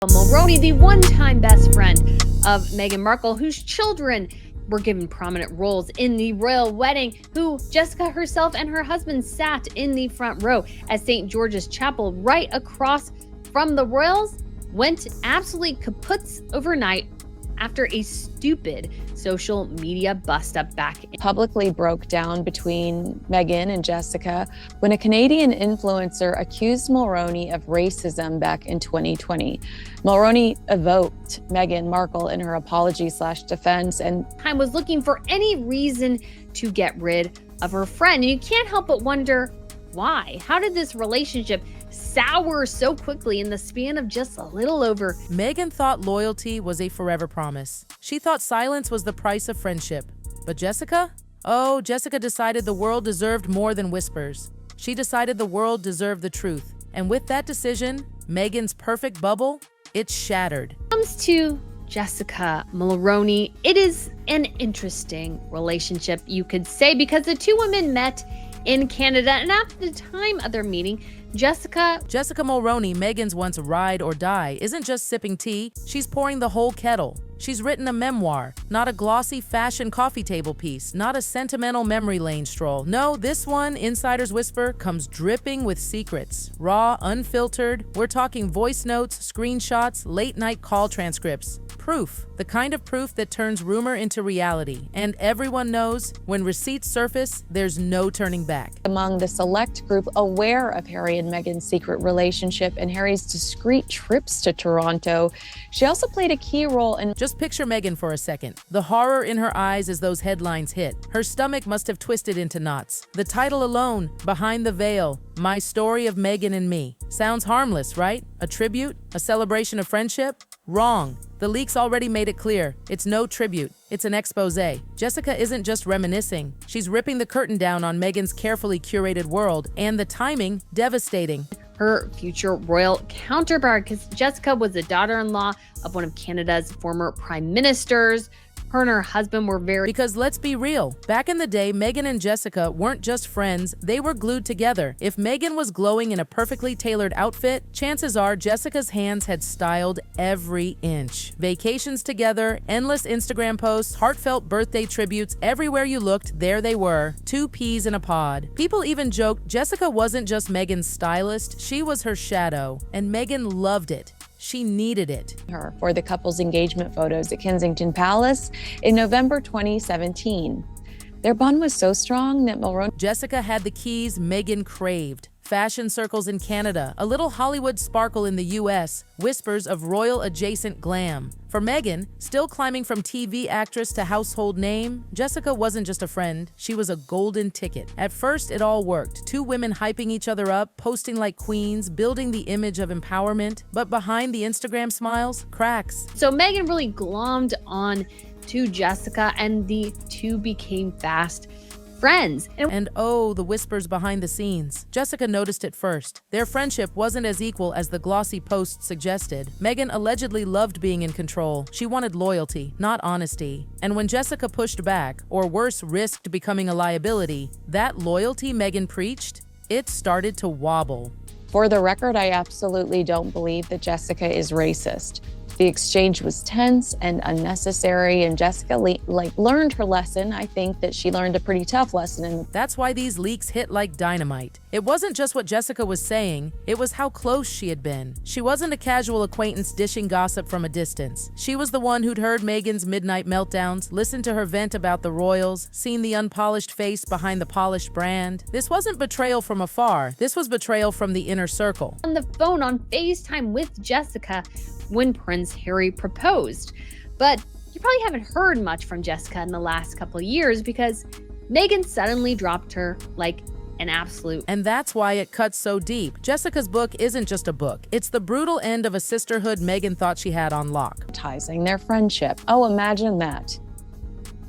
Mulroney, the one-time best friend of Meghan Markle, whose children were given prominent roles in the royal wedding, who Jessica herself and her husband sat in the front row at St. George's Chapel right across from the royals, went absolutely kaputs overnight after a stupid social media bust-up publicly broke down between Meghan and Jessica when a Canadian influencer accused Mulroney of racism back in 2020. Mulroney evoked Meghan Markle in her apology/defense and was looking for any reason to get rid of her friend. And you can't help but wonder why. How did this relationship sour so quickly in the span of just a little over? Meghan thought loyalty was a forever promise. She thought silence was the price of friendship. But Jessica? Oh, Jessica decided the world deserved more than whispers. She decided the world deserved the truth. And with that decision, Meghan's perfect bubble, it shattered. When it comes to Jessica Mulroney, it is an interesting relationship, you could say, because the two women met in Canada, and at the time of their meeting, Jessica Mulroney, Meghan's once ride or die, isn't just sipping tea, she's pouring the whole kettle. She's written a memoir, not a glossy fashion coffee table piece, not a sentimental memory lane stroll. No, this one, insiders whisper, comes dripping with secrets. Raw, unfiltered, we're talking voice notes, screenshots, late-night call transcripts. Proof, the kind of proof that turns rumor into reality. And everyone knows, when receipts surface, there's no turning back. Among the select group aware of Harry and Meghan's secret relationship and Harry's discreet trips to Toronto, she also played a key role in... Just picture Meghan for a second. The horror in her eyes as those headlines hit. Her stomach must have twisted into knots. The title alone, Behind the Veil, My Story of Meghan and Me. Sounds harmless, right? A tribute? A celebration of friendship? Wrong. The leaks already made it clear. It's no tribute. It's an expose. Jessica isn't just reminiscing. She's ripping the curtain down on Meghan's carefully curated world, and the timing, devastating. Her future royal counterpart, because Jessica was the daughter-in-law of one of Canada's former prime ministers. Her and her husband were Because let's be real, back in the day, Meghan and Jessica weren't just friends, they were glued together. If Meghan was glowing in a perfectly tailored outfit, chances are Jessica's hands had styled every inch. Vacations together, endless Instagram posts, heartfelt birthday tributes, everywhere you looked, there they were, two peas in a pod. People even joked Jessica wasn't just Meghan's stylist, she was her shadow, and Meghan loved it. She needed it. Her for the couple's engagement photos at Kensington Palace in November 2017. Their bond was so strong that Mulroney... Jessica had the keys Meghan craved. Fashion circles in Canada, a little Hollywood sparkle in the US, whispers of royal-adjacent glam. For Meghan, still climbing from TV actress to household name, Jessica wasn't just a friend, she was a golden ticket. At first, it all worked. Two women hyping each other up, posting like queens, building the image of empowerment. But behind the Instagram smiles, cracks. So Meghan really glommed on to Jessica, and the two became fast friends. And oh, the whispers behind the scenes. Jessica noticed it first. Their friendship wasn't as equal as the glossy posts suggested. Meghan allegedly loved being in control. She wanted loyalty, not honesty. And when Jessica pushed back, or worse, risked becoming a liability, that loyalty Meghan preached, it started to wobble. For the record, I absolutely don't believe that Jessica is racist. The exchange was tense and unnecessary, and Jessica learned her lesson. I think that she learned a pretty tough lesson. And that's why these leaks hit like dynamite. It wasn't just what Jessica was saying, it was how close she had been. She wasn't a casual acquaintance dishing gossip from a distance. She was the one who'd heard Meghan's midnight meltdowns, listened to her vent about the royals, seen the unpolished face behind the polished brand. This wasn't betrayal from afar, this was betrayal from the inner circle. On the phone on FaceTime with Jessica when Prince Harry proposed. But you probably haven't heard much from Jessica in the last couple of years because Meghan suddenly dropped her like an absolute. And that's why it cuts so deep. Jessica's book isn't just a book. It's the brutal end of a sisterhood Meghan thought she had on lock. Their friendship. Oh, imagine that.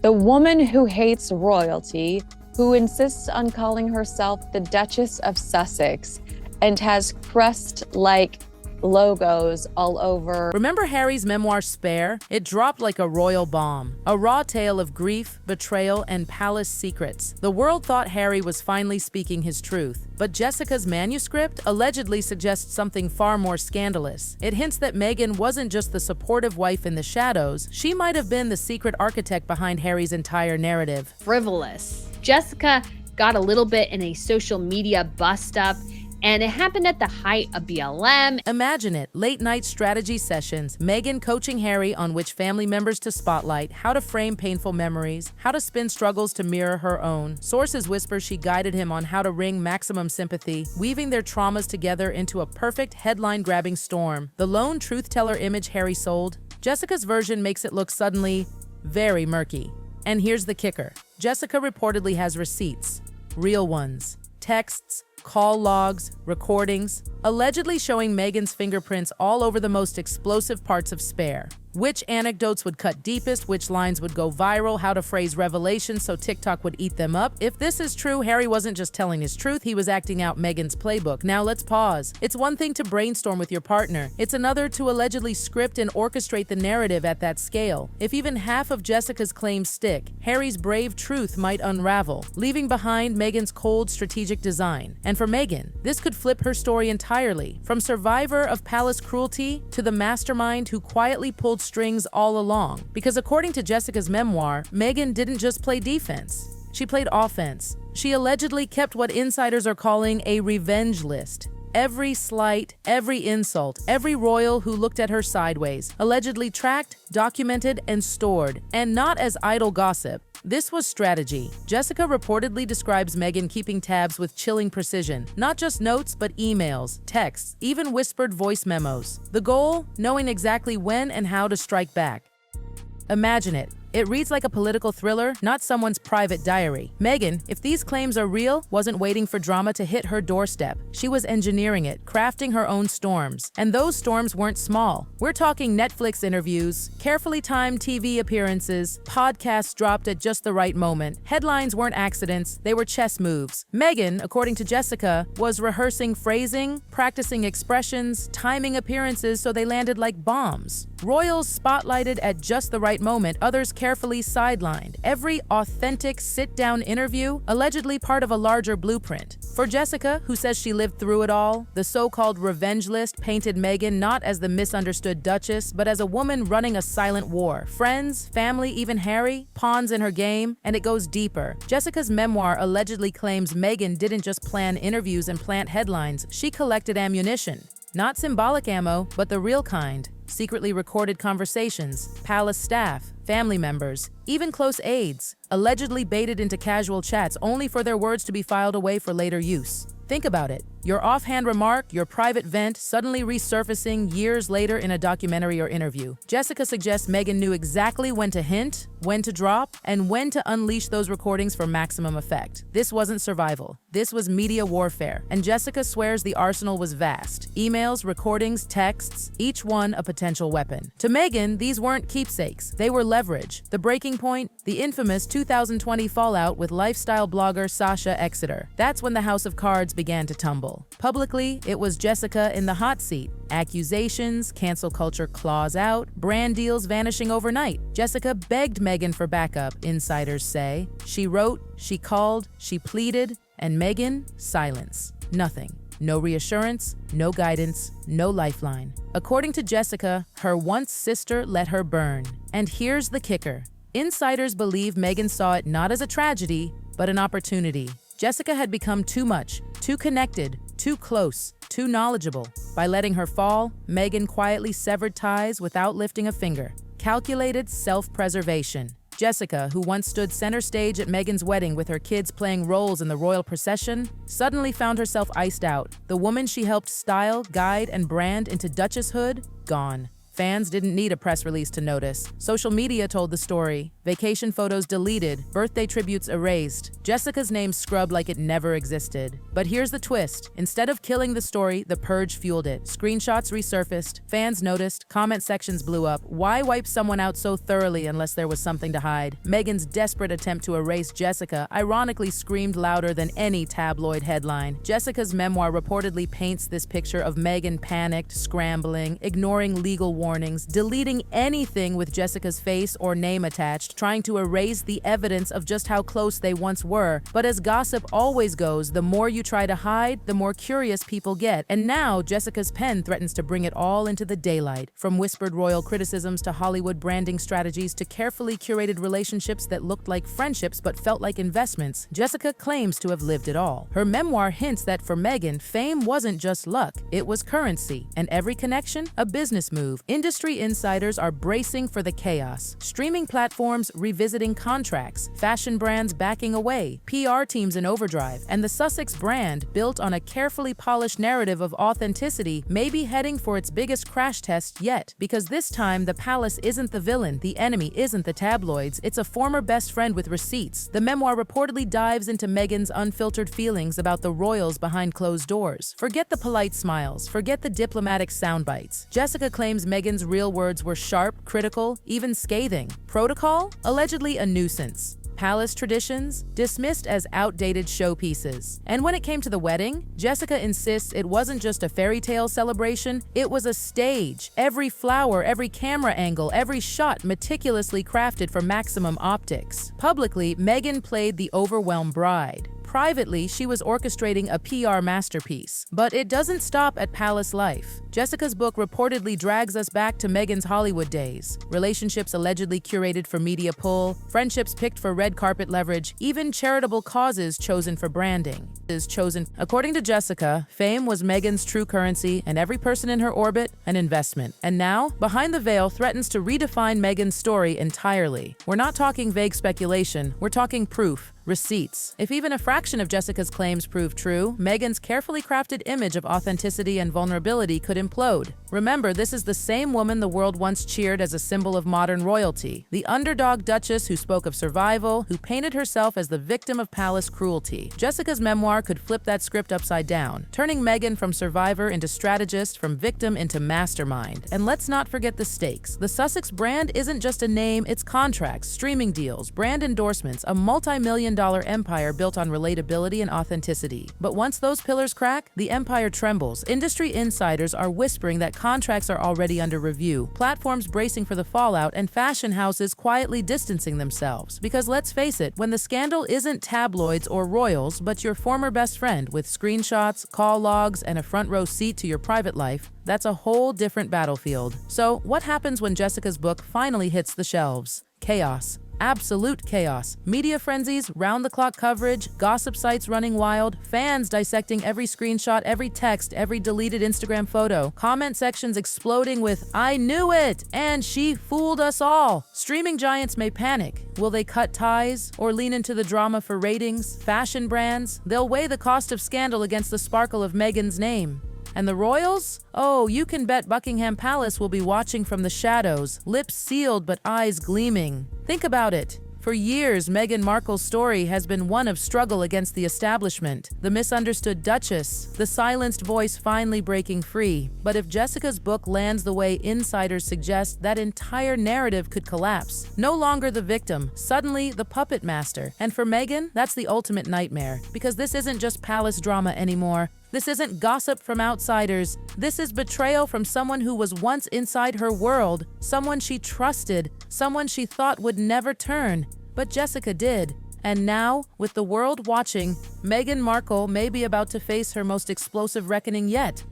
The woman who hates royalty, who insists on calling herself the Duchess of Sussex and has crest like logos all over. Remember Harry's memoir Spare? It dropped like a royal bomb. A raw tale of grief, betrayal, and palace secrets. The world thought Harry was finally speaking his truth. But Jessica's manuscript allegedly suggests something far more scandalous. It hints that Meghan wasn't just the supportive wife in the shadows, she might have been the secret architect behind Harry's entire narrative. Frivolous. Jessica got a little bit in a social media bust-up, and it happened at the height of BLM. Imagine it, late-night strategy sessions, Meghan coaching Harry on which family members to spotlight, how to frame painful memories, how to spin struggles to mirror her own. Sources whisper she guided him on how to wring maximum sympathy, weaving their traumas together into a perfect headline-grabbing storm. The lone truth-teller image Harry sold, Jessica's version makes it look suddenly very murky. And here's the kicker. Jessica reportedly has receipts, real ones, texts, call logs, recordings, allegedly showing Meghan's fingerprints all over the most explosive parts of Spare. Which anecdotes would cut deepest, which lines would go viral, how to phrase revelations so TikTok would eat them up. If this is true, Harry wasn't just telling his truth, he was acting out Meghan's playbook. Now let's pause. It's one thing to brainstorm with your partner. It's another to allegedly script and orchestrate the narrative at that scale. If even half of Jessica's claims stick, Harry's brave truth might unravel, leaving behind Meghan's cold strategic design. And for Meghan, this could flip her story entirely. From survivor of palace cruelty to the mastermind who quietly pulled strings all along. Because according to Jessica's memoir, Meghan didn't just play defense. She played offense. She allegedly kept what insiders are calling a revenge list. Every slight, every insult, every royal who looked at her sideways, allegedly tracked, documented, and stored, and not as idle gossip. This was strategy. Jessica reportedly describes Meghan keeping tabs with chilling precision, not just notes, but emails, texts, even whispered voice memos. The goal? Knowing exactly when and how to strike back. Imagine it. It reads like a political thriller, not someone's private diary. Meghan, if these claims are real, wasn't waiting for drama to hit her doorstep. She was engineering it, crafting her own storms. And those storms weren't small. We're talking Netflix interviews, carefully timed TV appearances, podcasts dropped at just the right moment. Headlines weren't accidents, they were chess moves. Meghan, according to Jessica, was rehearsing phrasing, practicing expressions, timing appearances so they landed like bombs. Royals spotlighted at just the right moment, others carefully sidelined. Every authentic sit-down interview, allegedly part of a larger blueprint. For Jessica, who says she lived through it all, the so-called revenge list painted Meghan not as the misunderstood duchess, but as a woman running a silent war. Friends, family, even Harry, pawns in her game, and it goes deeper. Jessica's memoir allegedly claims Meghan didn't just plan interviews and plant headlines, she collected ammunition. Not symbolic ammo, but the real kind. Secretly recorded conversations, palace staff, family members, even close aides, allegedly baited into casual chats only for their words to be filed away for later use. Think about it. Your offhand remark, your private vent, suddenly resurfacing years later in a documentary or interview. Jessica suggests Meghan knew exactly when to hint, when to drop, and when to unleash those recordings for maximum effect. This wasn't survival. This was media warfare. And Jessica swears the arsenal was vast. Emails, recordings, texts, each one a potential weapon. To Meghan, these weren't keepsakes. They were leverage. The breaking point, the infamous 2020 fallout with lifestyle blogger Sasha Exeter. That's when the house of cards began to tumble. Publicly, it was Jessica in the hot seat. Accusations, cancel culture claws out, brand deals vanishing overnight. Jessica begged Meghan for backup, insiders say. She wrote, she called, she pleaded, and Meghan, silence. Nothing. No reassurance, no guidance, no lifeline. According to Jessica, her once sister let her burn. And here's the kicker. Insiders believe Meghan saw it not as a tragedy, but an opportunity. Jessica had become too much, too connected, too close, too knowledgeable. By letting her fall, Meghan quietly severed ties without lifting a finger. Calculated self-preservation. Jessica, who once stood center stage at Meghan's wedding with her kids playing roles in the royal procession, suddenly found herself iced out. The woman she helped style, guide, and brand into duchesshood, gone. Fans didn't need a press release to notice. Social media told the story. Vacation photos deleted, birthday tributes erased, Jessica's name scrubbed like it never existed. But here's the twist. Instead of killing the story, the purge fueled it. Screenshots resurfaced, fans noticed, comment sections blew up. Why wipe someone out so thoroughly unless there was something to hide? Meghan's desperate attempt to erase Jessica ironically screamed louder than any tabloid headline. Jessica's memoir reportedly paints this picture of Meghan panicked, scrambling, ignoring legal warnings, deleting anything with Jessica's face or name attached, trying to erase the evidence of just how close they once were. But as gossip always goes, the more you try to hide, the more curious people get. And now Jessica's pen threatens to bring it all into the daylight. From whispered royal criticisms to Hollywood branding strategies to carefully curated relationships that looked like friendships but felt like investments, Jessica claims to have lived it all. Her memoir hints that for Meghan, fame wasn't just luck, it was currency. And every connection, a business move. Industry insiders are bracing for the chaos. Streaming platforms revisiting contracts, fashion brands backing away, PR teams in overdrive, and the Sussex brand, built on a carefully polished narrative of authenticity, may be heading for its biggest crash test yet. Because this time, the palace isn't the villain, the enemy isn't the tabloids, it's a former best friend with receipts. The memoir reportedly dives into Meghan's unfiltered feelings about the royals behind closed doors. Forget the polite smiles, forget the diplomatic sound bites. Jessica claims Meghan's real words were sharp, critical, even scathing. Protocol? Allegedly a nuisance. Palace traditions? Dismissed as outdated showpieces. And when it came to the wedding, Jessica insists it wasn't just a fairy tale celebration, it was a stage. Every flower, every camera angle, every shot meticulously crafted for maximum optics. Publicly, Meghan played the overwhelmed bride. Privately, she was orchestrating a PR masterpiece. But it doesn't stop at palace life. Jessica's book reportedly drags us back to Meghan's Hollywood days. Relationships allegedly curated for media pull, friendships picked for red carpet leverage, even charitable causes chosen for branding. According to Jessica, fame was Meghan's true currency, and every person in her orbit, an investment. And now, Behind the Veil threatens to redefine Meghan's story entirely. We're not talking vague speculation, we're talking proof. Receipts. If even a fraction of Jessica's claims prove true, Meghan's carefully crafted image of authenticity and vulnerability could implode. Remember, this is the same woman the world once cheered as a symbol of modern royalty. The underdog duchess who spoke of survival, who painted herself as the victim of palace cruelty. Jessica's memoir could flip that script upside down, turning Meghan from survivor into strategist, from victim into mastermind. And let's not forget the stakes. The Sussex brand isn't just a name, it's contracts, streaming deals, brand endorsements, a multi-million-dollar empire built on relatability and authenticity. But once those pillars crack, the empire trembles. Industry insiders are whispering that contracts are already under review, platforms bracing for the fallout, and fashion houses quietly distancing themselves. Because let's face it, when the scandal isn't tabloids or royals, but your former best friend with screenshots, call logs, and a front row seat to your private life, that's a whole different battlefield. So, what happens when Jessica's book finally hits the shelves? Chaos. Absolute chaos. Media frenzies, round-the-clock coverage, gossip sites running wild, fans dissecting every screenshot, every text, every deleted Instagram photo, comment sections exploding with, "I knew it!" and "She fooled us all." Streaming giants may panic. Will they cut ties or lean into the drama for ratings? Fashion brands? They'll weigh the cost of scandal against the sparkle of Meghan's name. And the royals? Oh, you can bet Buckingham Palace will be watching from the shadows, lips sealed but eyes gleaming. Think about it. For years, Meghan Markle's story has been one of struggle against the establishment, the misunderstood duchess, the silenced voice finally breaking free. But if Jessica's book lands the way insiders suggest, that entire narrative could collapse. No longer the victim, suddenly the puppet master. And for Meghan, that's the ultimate nightmare, because this isn't just palace drama anymore. This isn't gossip from outsiders. This is betrayal from someone who was once inside her world, someone she trusted, someone she thought would never turn. But Jessica did. And now, with the world watching, Meghan Markle may be about to face her most explosive reckoning yet.